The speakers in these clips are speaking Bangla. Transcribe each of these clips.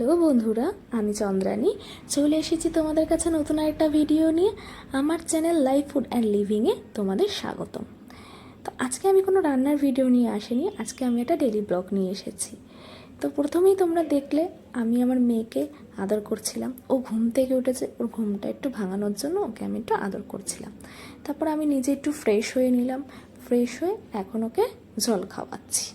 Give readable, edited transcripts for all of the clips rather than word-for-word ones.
হ্যালো বন্ধুরা, আমি চন্দ্রানী চলে এসেছি তোমাদের কাছে নতুন আরেকটা ভিডিও নিয়ে। আমার চ্যানেল লাইফ ফুড অ্যান্ড লিভিংয়ে তোমাদের স্বাগতম। তো আজকে আমি কোনো রান্নার ভিডিও নিয়ে আসিনি, আজকে আমি একটা ডেলি ব্লগ নিয়ে এসেছি। তো প্রথমেই তোমরা দেখলে আমি আমার মেয়েকে আদর করছিলাম। ও ঘুম থেকে উঠেছে, ওর ঘুমটা একটু ভাঙানোর জন্য ওকে আমি একটু আদর করছিলাম। তারপর আমি নিজে একটু ফ্রেশ হয়ে নিলাম, ফ্রেশ হয়ে এখন ওকে জল খাওয়াচ্ছি।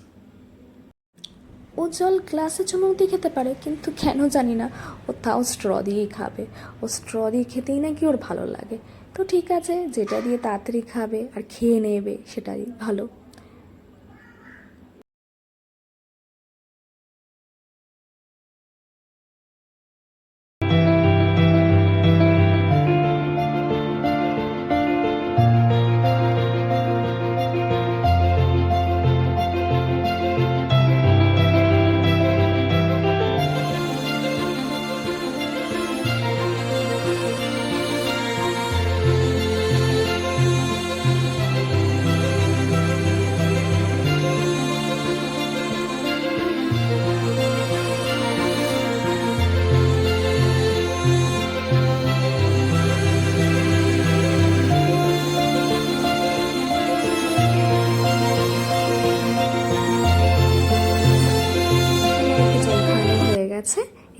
ও জল গ্লাসে চুমুক দিয়ে খেতে পারে, কিন্তু কেন জানি না ও তাও স্ট্র দিয়েই খাবে। ও স্ট্র দিয়ে খেতেই নাকি ওর ভালো লাগে। তো ঠিক আছে, যেটা দিয়ে তাড়াতাড়ি খাবে আর খেয়ে নেবে সেটাই ভালো।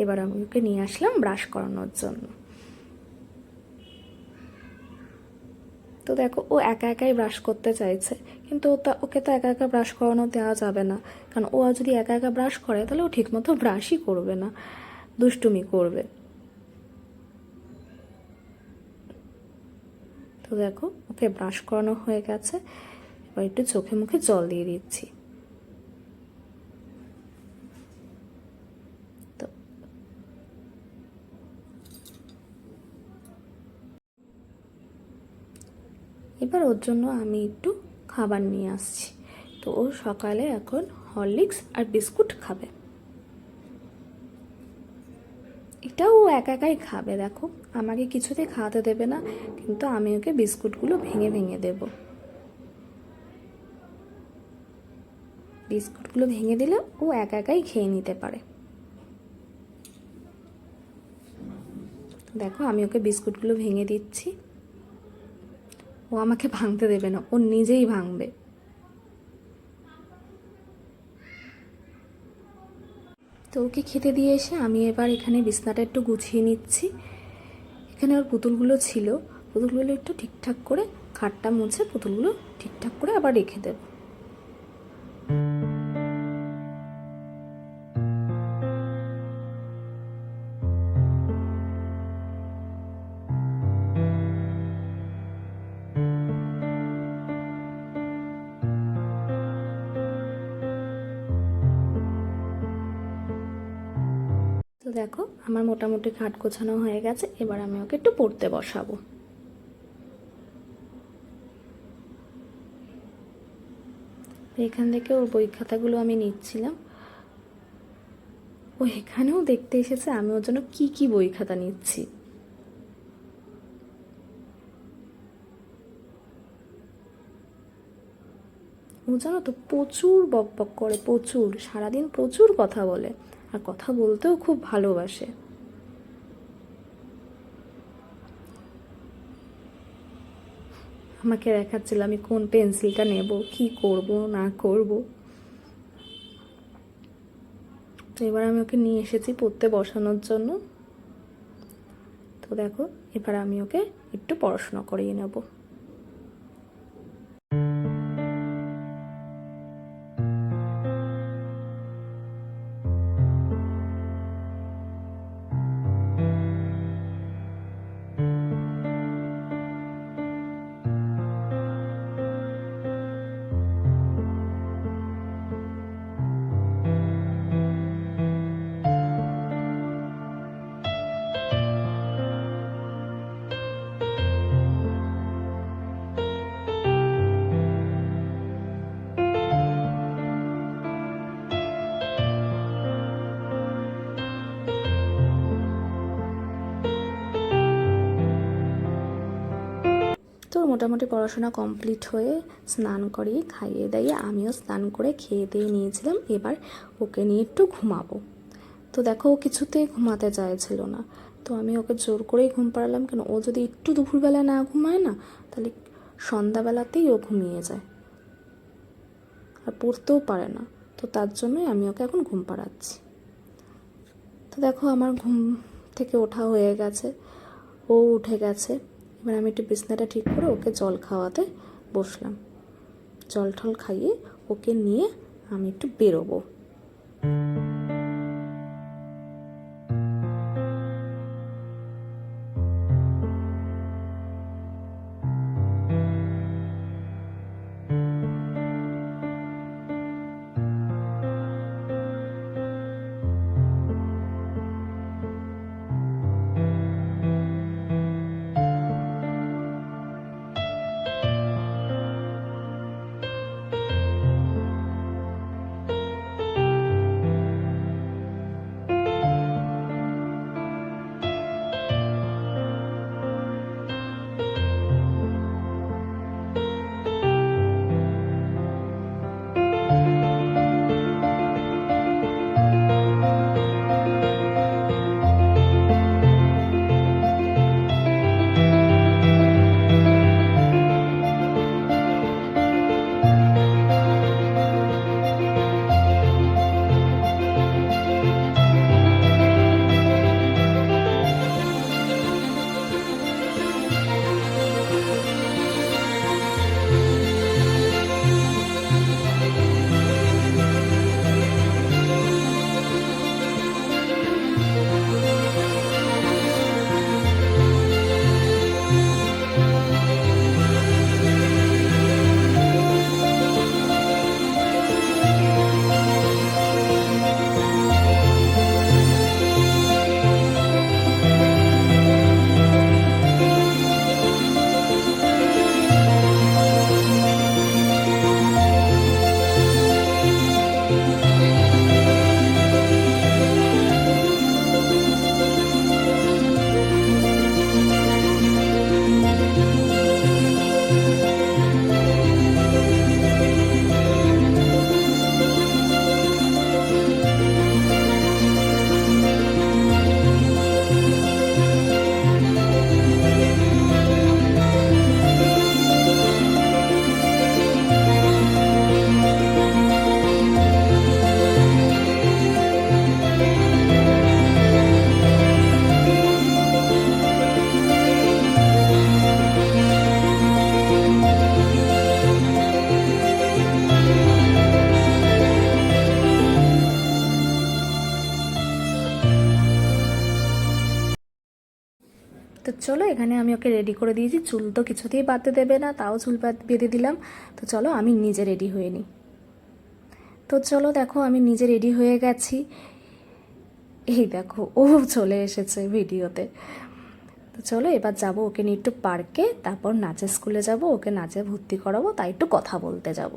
এবার আমি ওকে নিয়ে আসলাম ব্রাশ করানোর জন্য। তো দেখো, ও একা একাই ব্রাশ করতে চাইছে, কিন্তু ওকে তো একা একা ব্রাশ করানো দেওয়া যাবে না, কারণ ও যদি একা একা ব্রাশ করে তাহলে ও ঠিকমতো ব্রাশই করবে না, দুষ্টুমি করবে। তো দেখো, ওকে ব্রাশ করানো হয়ে গেছে, এবার একটু চোখে মুখে জল দিয়ে দিচ্ছি। তো এবার ওর জন্য আমি একটু খাবার নিয়ে আসছি। তো ও সকালে এখন হরলিক্স আর বিস্কুট খাবে। এটাও ও একা একাই খাবে। দেখো, আমাকে কিছুতেই খাওয়াতে দেবে না, কিন্তু আমি ওকে বিস্কুটগুলো ভেঙে ভেঙে দেব। বিস্কুটগুলো ভেঙে দিলে ও একা একাই খেয়ে নিতে পারে। দেখো, আমি ওকে বিস্কুটগুলো ভেঙে দিচ্ছি। ও আমাকে ভাঙতে দেবে না, ও নিজেই ভাঙবে। তো ওকে খেতে দিয়ে এসে আমি এবার এখানে বিছনাটা একটু গুছিয়ে নিচ্ছি। এখানে ওর পুতুলগুলো ছিল, পুতুলগুলো একটু ঠিকঠাক করে খাটটা মুছে পুতুলগুলো ঠিকঠাক করে আবার রেখে দেব। তো দেখো, আমার মোটামুটি খাট গোছানো হয়ে গেছে, এবার আমি ওকে একটু পড়তে বসাবো। এখান থেকে ওর বই খাতাগুলো আমি নিচ্ছিলাম। ও এখানেও দেখতে এসেছে আমি ওর জন্য কি কি বই খাতা নিচ্ছি। ও জানো তো, প্রচুর বকবক করে, প্রচুর, সারাদিন প্রচুর কথা বলে, আর কথা বলতেও খুব ভালোবাসে। আমাকে দেখাচ্ছিল আমি কোন পেন্সিলটা নেব, কি করব না করব। তো এবার আমি ওকে নিয়ে এসেছি পড়তে বসানোর জন্য। তো দেখো, এবার আমি ওকে একটু পড়াশোনা করিয়ে নেব। তোর মোটামুটি পড়াশোনা কমপ্লিট হয়ে স্নান করিয়ে খাইয়ে দাইয়ে আমিও স্নান করে খেয়ে দিয়ে নিয়েছিলাম। এবার ওকে নিয়ে একটু ঘুমাবো। তো দেখো ও কিছুতেই ঘুমাতে চাইছিল না, তো আমি ওকে জোর করেই ঘুম পাড়ালাম। কেন, ও যদি একটু দুপুরবেলা না ঘুমায় না, তাহলে সন্ধ্যাবেলাতেই ও ঘুমিয়ে যায় আর পড়তেও পারে না। তো তার জন্যই আমি ওকে এখন ঘুম পাড়াচ্ছি। তো দেখো আমার ঘুম থেকে ওঠা হয়ে গেছে, ও উঠে গেছে। এবার আমি একটু বিছনাটা ঠিক করে ওকে জল খাওয়াতে বসলাম। জল টল খাইয়ে ওকে নিয়ে আমি একটু বেরোবো। তো চলো, এখানে আমি ওকে রেডি করে দিয়েছি। চুল তো কিছুতেই বাঁধতে দেবে না, তাও চুল বেঁধে দিলাম। তো চলো আমি নিজে রেডি হয়ে নিই। তো চলো দেখো আমি নিজে রেডি হয়ে গেছি। এই দেখো ও চলে এসেছে ভিডিওতে। তো চলো এবার যাবো ওকে নিয়ে একটু পার্কে, তারপর নাচের স্কুলে যাব, ওকে নাচে ভর্তি করাবো, তাই একটু কথা বলতে যাব।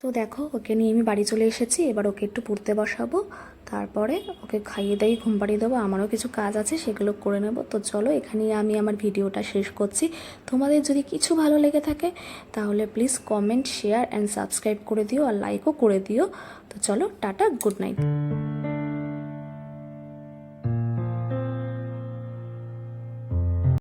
তো দেখো ওকে নিয়ে আমি বাড়ি চলে এসেছি। এবার ওকে একটু পড়তে বসাবো, তারপরে ওকে খাইয়ে দাইয়ে ঘুম পাড়িয়ে দেবো। আমারও কিছু কাজ আছে, সেগুলো করে নেব। তো চলো এখানেই আমি আমার ভিডিওটা শেষ করছি। তোমাদের যদি কিছু ভালো লেগে থাকে তাহলে please comment, share and subscribe করে দিও, আর লাইকও করে দিও। তো চলো টাটা, গুড নাইট।